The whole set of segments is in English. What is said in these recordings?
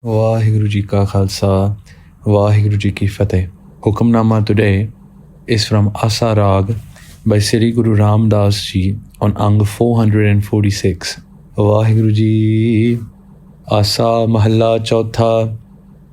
Vaheguru Ji Ka Khalsa, Vaheguru Ji Ki Fateh. Hukamnama today is from Aasaa Rag by Sri Guru Ram Das Ji on Ang 446. Vaheguru Ji Aasaa Mahalla Chautha.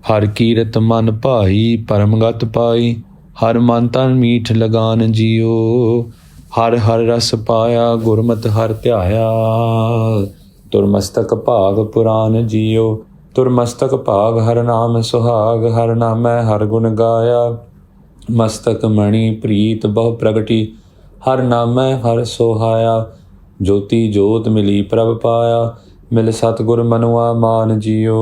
Har Kirat Man Pai Paramgat Pai. Har Man Tan Meet Lagan Jio. Har Har Ras Paya Gurmat Har Tyaya. Turmastak Bhag Puran Jio. तुरमस्तक भाग हर नाम सुहाग हर नामै हर गुण गाया मस्तक मणि प्रीत बहु प्रगटी हर नामै हर सोहाया ज्योति जोत मिली प्रभ पाया मिल सतगुर मनुआ मान जियो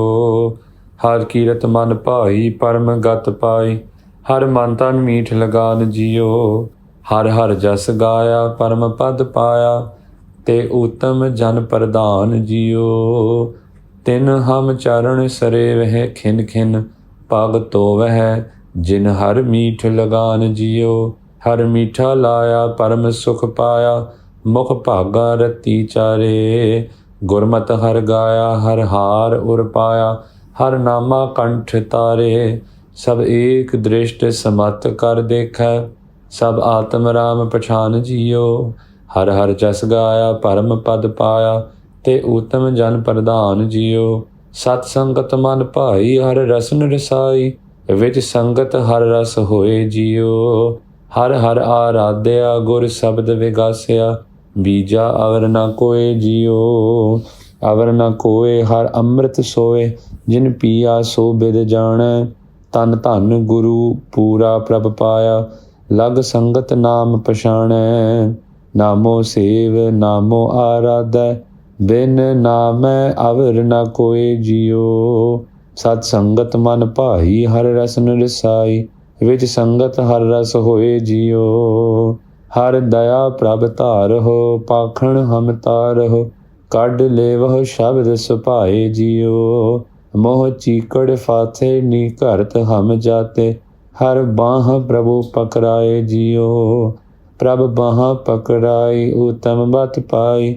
हर कीरत मन भाई परम गत पाई हर मन तन मीठ लगान जियो हर हर जस गाया परम पद पाया ते उत्तम जन प्रदान जियो तिन हम चरण सरे वह खिन खिन पग तो वह जिन हर मीठ लगान जियो हर मीठा लाया परम सुख पाया मुख भागा रति चारे गुरमत हर गाया हर हार उर पाया हर नामा कंठ तारे सब एक दृष्ट समत कर देखै सब आत्म राम पछान जियो हर हर जस गाया परम पद पाया ते उत्तम जन प्रधान जियो सत संगत मन भाई हर रसन रसाई विच संगत हर रस होए जियो हर हर आराध्या गुर शब्द विगासिया बीजा अवर न कोय जियो अवर न कोय हर अमृत सोए जिन पिया सो बिद जानै तन धन गुरु पूरा प्रभ पाया लग संगत नाम पछाणै नामो सेव नामो आराधै बिन नामै अवर न कोय जियो सत संगत मन भाई हर रसन रसाई विच संगत हर रस होए जियो हर दया प्रभ धारहो पाखण हम तारहो कढ लेवह शब्द सुभाए जियो मोह चीकड़ फाथे नी करत हम जाते हर बाह प्रभु पकड़ाए जियो प्रभ बाह पकड़ाई उत्तम बत पाई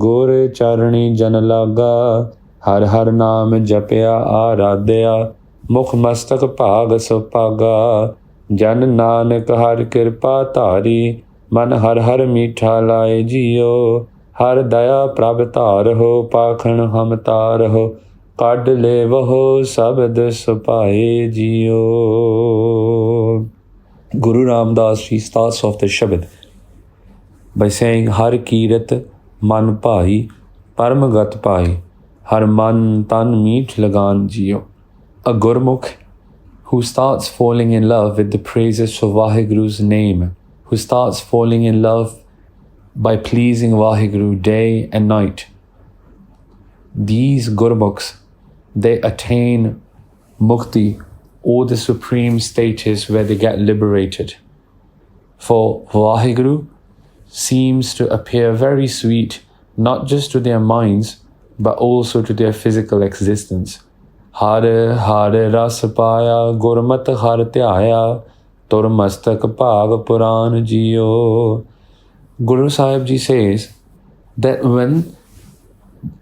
गुर चरणी जन लागा हर हर नाम जपया आराध्या मुख मस्तक भाग सुभागा जन नानक हर कृपा धारी मन हर हर मीठा लाए जियो हर दया प्रभ धारहो पाखण हम तारहो कढ लेवहो शब्द सुभाए जियो. Guru Ram Das Ji starts off the Shabad by saying Har Kirat मन भाई परम गत पाई हर मन तन मीठ लगान जियो. A Gurmukh who starts falling in love with the praises of Vaheguru's name, who starts falling in love by pleasing Vaheguru day and night. These Gurmukhs, they attain mukti, or the supreme status where they get liberated. For Vaheguru seems to appear very sweet, not just to their minds, but also to their physical existence. Hare Hare Ras Paya Gurmat Har Tyaya Tur Mastak Bhag Puran Jiyo. Guru Sahib Ji says that when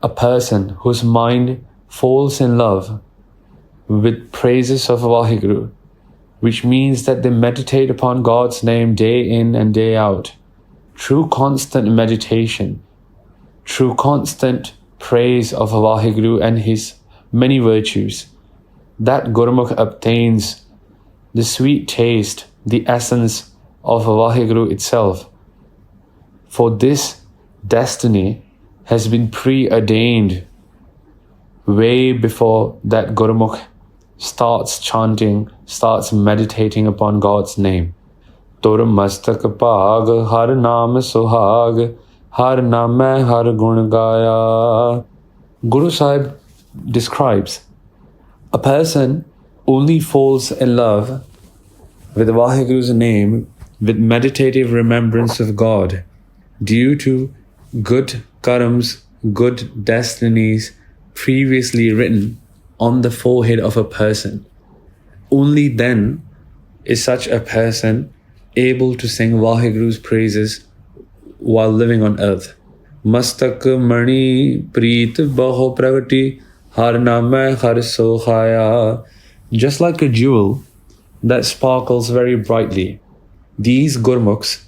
a person whose mind falls in love with praises of Vaheguru, which means that they meditate upon God's name day in and day out, true constant meditation, true constant praise of Vaheguru and his many virtues, that Gurmukh obtains the sweet taste, the essence of Vaheguru itself. For this destiny has been preordained way before that Gurmukh starts chanting, starts meditating upon God's name. तुर मस्तक भाग हर नाम सुहाग हर नामै हर गुण गाया. Guru Sahib describes a person only falls in love with Vaheguru's name, with meditative remembrance of God, due to good karmas, good destinies previously written on the forehead of a person. Only then is such a person able to sing Vaheguru's praises while living on earth. Mastak mani preet baho pravati har naam har sokhaya. Just like a jewel that sparkles very brightly, these Gurmukhs,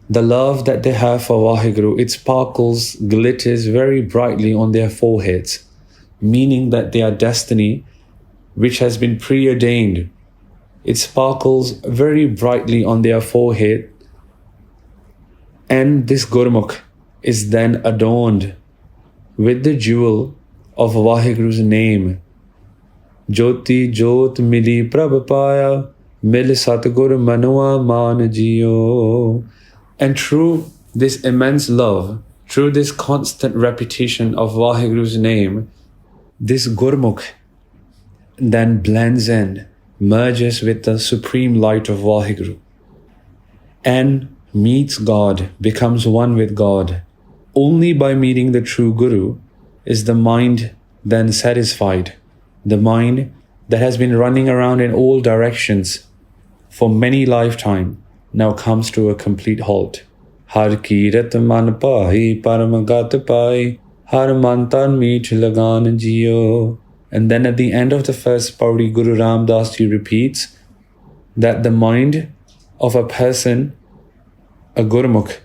the love that they have for Vaheguru, it sparkles, glitters very brightly on their foreheads, meaning that their destiny, which has been preordained, it sparkles very brightly on their forehead, and this Gurmukh is then adorned with the jewel of Vaheguru's name. Jyoti Jyot Mili Prabh Paya, Mil Satgur Manua Man Jiyo. And through this immense love, through this constant repetition of Vaheguru's name, this Gurmukh then blends in, merges with the supreme light of Vaheguru, and meets God, becomes one with God. Only by meeting the true Guru is the mind then satisfied. The mind that has been running around in all directions for many lifetimes now comes to a complete halt. Har kirat man pai paramagat pai, har mantan meet lagan jiyo. And then at the end of the first pauri, Guru Ram Das Ji repeats that the mind of a person, a Gurmukh,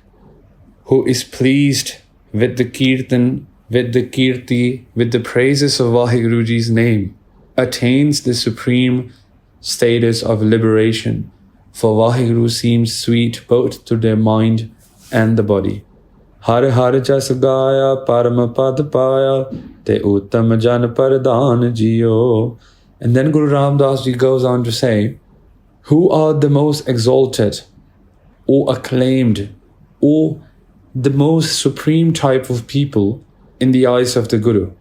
who is pleased with the Kirtan, with the Kirti, with the praises of Vaheguruji's name, attains the supreme status of liberation. For Vaheguru seems sweet both to their mind and the body. Har har jas gaya parama pad paya, te uttam jan pardhan jiyo. And then Guru Ram Das Ji goes on to say, who are the most exalted or acclaimed or the most supreme type of people in the eyes of the Guru?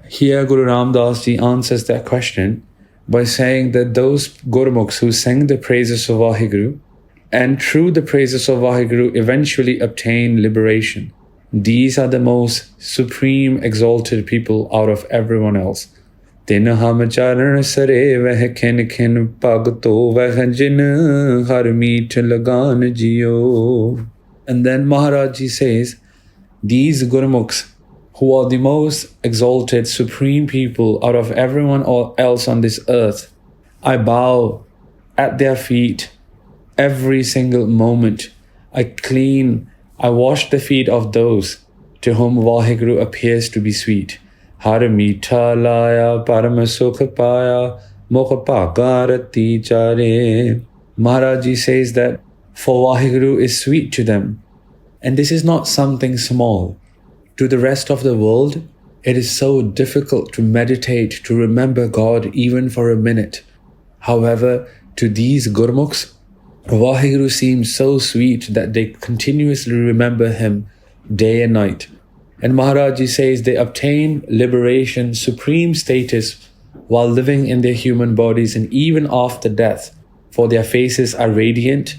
Here Guru Ram Das Ji answers that question by saying that those Gurmukhs who sang the praises of Vaheguru and through the praises of Vaheguru eventually obtain liberation, these are the most supreme exalted people out of everyone else. Tin ham charan sare veh khin khin pagto veh jin har meet lagan jiyo. And then Maharaj Ji says, these Gurmukhs who are the most exalted supreme people out of everyone else on this earth, I bow at their feet every single moment. I wash the feet of those to whom Vaheguru appears to be sweet. Har meetha laya parama sukh paya mukh pagarati chare. Maharaj Ji says that for Vaheguru is sweet to them. And this is not something small. To the rest of the world, it is so difficult to meditate, to remember God even for a minute. However, to these Gurmukhs, Vaheguru seems so sweet that they continuously remember Him day and night. And Maharaj Ji says they obtain liberation, supreme status while living in their human bodies and even after death, for their faces are radiant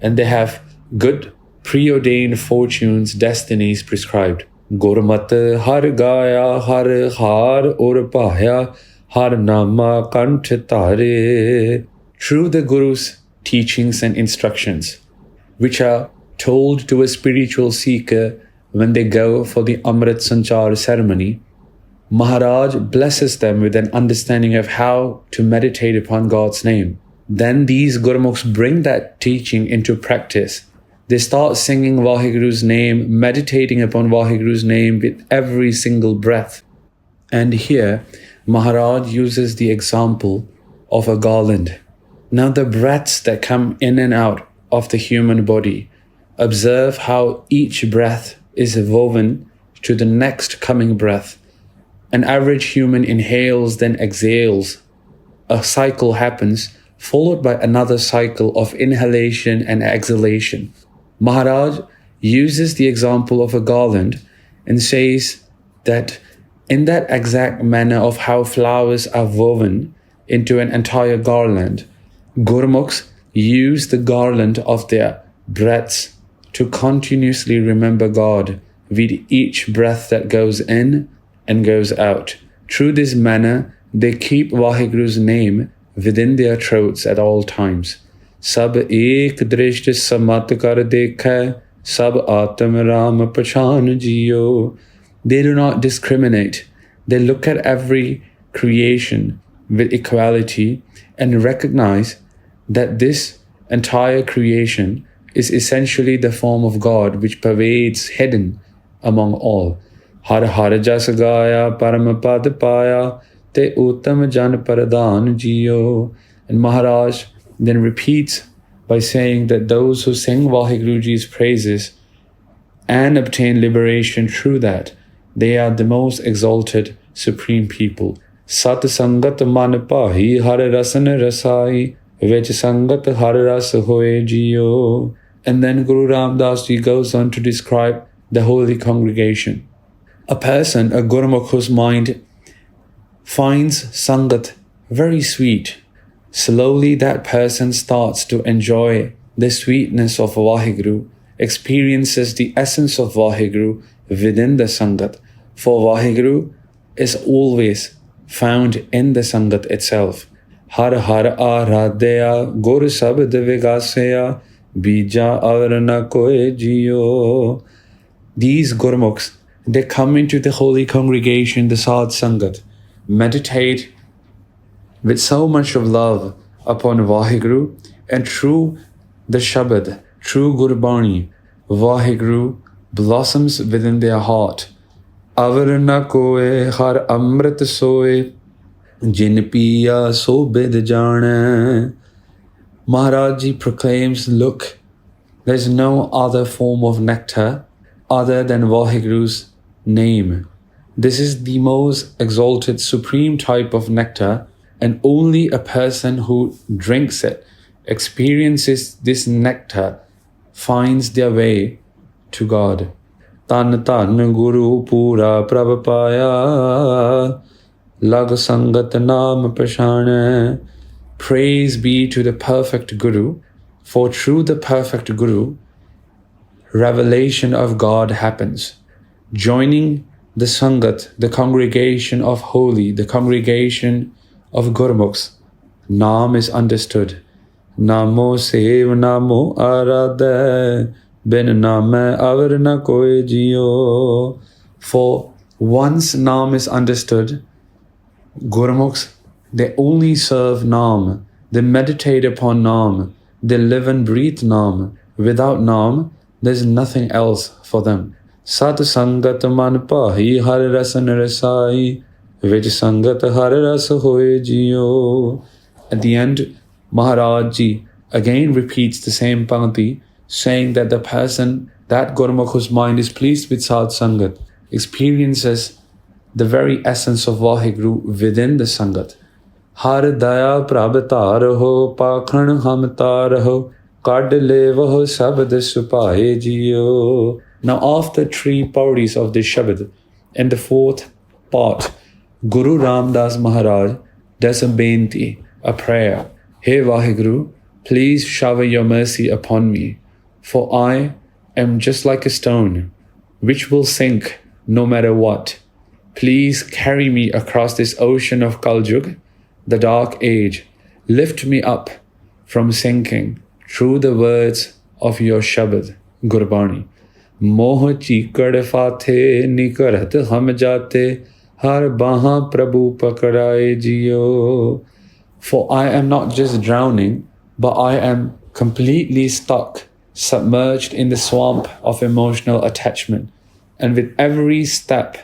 and they have good preordained fortunes, destinies prescribed. Gurmat har gaya har or pahya har nama kanth tare. Through the Guru's teachings and instructions, which are told to a spiritual seeker when they go for the Amrit Sanchar ceremony, Maharaj blesses them with an understanding of how to meditate upon God's name. Then these Gurmukhs bring that teaching into practice. They start singing Vaheguru's name, meditating upon Vaheguru's name with every single breath. And here, Maharaj uses the example of a garland. Now the breaths that come in and out of the human body, observe how each breath is woven to the next coming breath. An average human inhales, then exhales. A cycle happens, followed by another cycle of inhalation and exhalation. Maharaj uses the example of a garland and says that in that exact manner of how flowers are woven into an entire garland, Gurmukhs use the garland of their breaths to continuously remember God with each breath that goes in and goes out. Through this manner, they keep Vaheguru's name within their throats at all times. Sab ek drisht samat kar dekha, sab atam ram pachan jiyo. They do not discriminate. They look at every creation with equality and recognize that this entire creation is essentially the form of God which pervades hidden among all. Har har jas gaya paramapad paya te uttam jan pradhan jiyo. And Maharaj then repeats by saying that those who sing Vaheguru Ji's praises and obtain liberation through that, they are the most exalted supreme people. Sat Sangat man pahi har rasan rasai vich sangat har ras hoye jiyo. And then Guru Ram Das Ji goes on to describe the holy congregation. A person, a Gurmukh whose mind finds Sangat very sweet, slowly that person starts to enjoy the sweetness of Vaheguru, experiences the essence of Vaheguru within the Sangat. For Vaheguru is always found in the Sangat itself. Har har aradhya gur sabd vigasya bija avarna koe jiyo. These Gurmukhs, they come into the holy congregation, the Sat Sangat, meditate with so much of love upon Vaheguru, and through the Shabad, through Gurbani, Vaheguru blossoms within their heart. Avarna koe har amrit soe jin piya so bid jane. Maharaj Ji proclaims, look, there's no other form of nectar other than Vaheguru's name. This is the most exalted, supreme type of nectar, and only a person who drinks it, experiences this nectar, finds their way to God. Tan tan Guru pura prabhapaya lag sangat naam pashane. Praise be to the perfect Guru, for through the perfect Guru, revelation of God happens. Joining the Sangat, the congregation of holy, the congregation of Gurmukhs, Naam is understood. Namo sev namo aradha bin name avarna koe jiyo. For once Naam is understood, Gurmukhs, they only serve Naam, they meditate upon Naam, they live and breathe Naam. Without Naam, there's nothing else for them. Sat Sangat man pahi har rasan rasai vich sangat har ras hoye jiyo. At the end, Maharaj Ji again repeats the same panti, saying that the person, that Gurmukh whose mind is pleased with Sat Sangat, experiences the very essence of Vaheguru within the Sangat. Har daya prabhatar ho pakhan hamtar ho kad levaho sabad supaye jiyo. Now after 3 pauris of this Shabad, in the 4th part, Guru Ram Das Maharaj does a benti, a prayer. Hey Vaheguru, please shower your mercy upon me, for I am just like a stone, which will sink no matter what. Please carry me across this ocean of Kaljug, the dark age. Lift me up from sinking through the words of your Shabad, Gurbani. Moh chikad fathe nikarat ham jate har baha prabhu pakadaye jiyo. For I am not just drowning, but I am completely stuck, submerged in the swamp of emotional attachment. And with every step,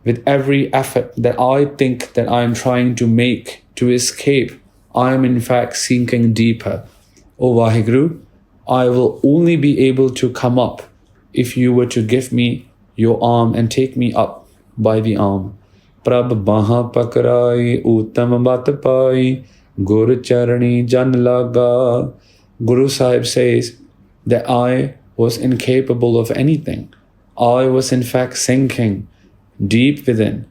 with every effort that I think that I am trying to make to escape, I am in fact sinking deeper. O Vaheguru, I will only be able to come up if you were to give me your arm and take me up by the arm. Prabh baha pakrai uttam bat pai gur charani jan laga. Guru Sahib says that I was incapable of anything. I was in fact sinking deep within.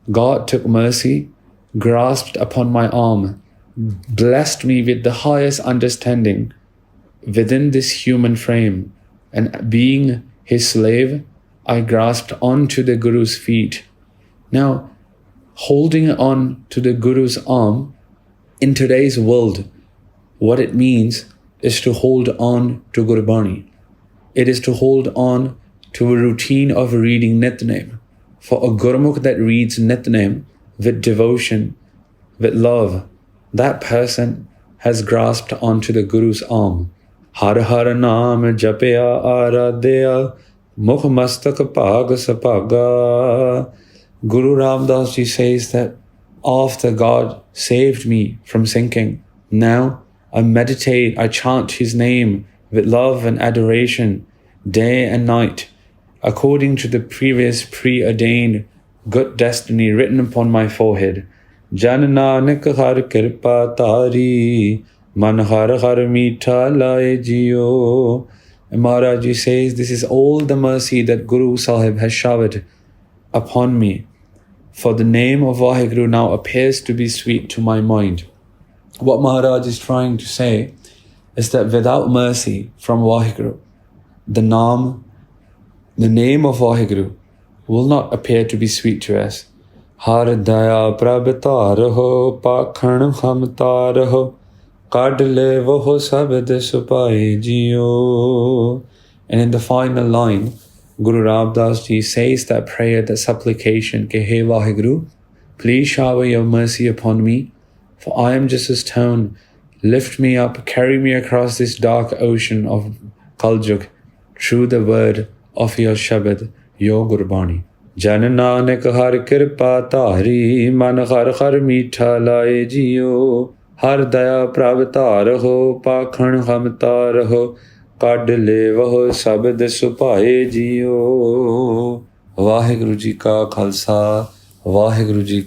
God took mercy, grasped upon my arm, blessed me with the highest understanding within this human frame, and being his slave, I grasped onto the Guru's feet. Now, holding on to the Guru's arm, in today's world, what it means is to hold on to Gurbani. It is to hold on to a routine of reading Nitnem. For a Gurmukh that reads Nitnem with devotion, with love, that person has grasped onto the Guru's arm. Har har naam japya aradya mukh mastak pag sapaga. Guru Ramdas Ji says that after God saved me from sinking, now I meditate, I chant His name with love and adoration day and night, according to the previous preordained good destiny written upon my forehead. Jan Nanak har kirpa tari, man har har meetha laye jiyo. And Maharaj Ji says, this is all the mercy that Guru Sahib has showered upon me. For the name of Vaheguru now appears to be sweet to my mind. What Maharaj is trying to say is that without mercy from Vaheguru, the Naam, the name of Vaheguru, will not appear to be sweet to us. Har daya prabhitaraho pakhan khamtaraho kadle voho sabad supai jiyo. And in the final line, Guru Ramdas Ji says that prayer, that supplication, Ke He Vaheguru, please shower your mercy upon me, for I am just a stone. Lift me up, carry me across this dark ocean of Kaljug through the word of your Shabad, your Gurbani. Jan Nanak har kirpa tari, man har har meetha laye jiyo. Har daya prabtar ho, pakhan hamtar ho, ਕੱਢ ਲੈ ਵਹੁ ਸ਼ਬਦ ਸੁਭਾਏ JIO. Waheguru ji ਕਾ ਖਾਲਸਾ, ਵਾਹਿਗੁਰੂ ਜੀ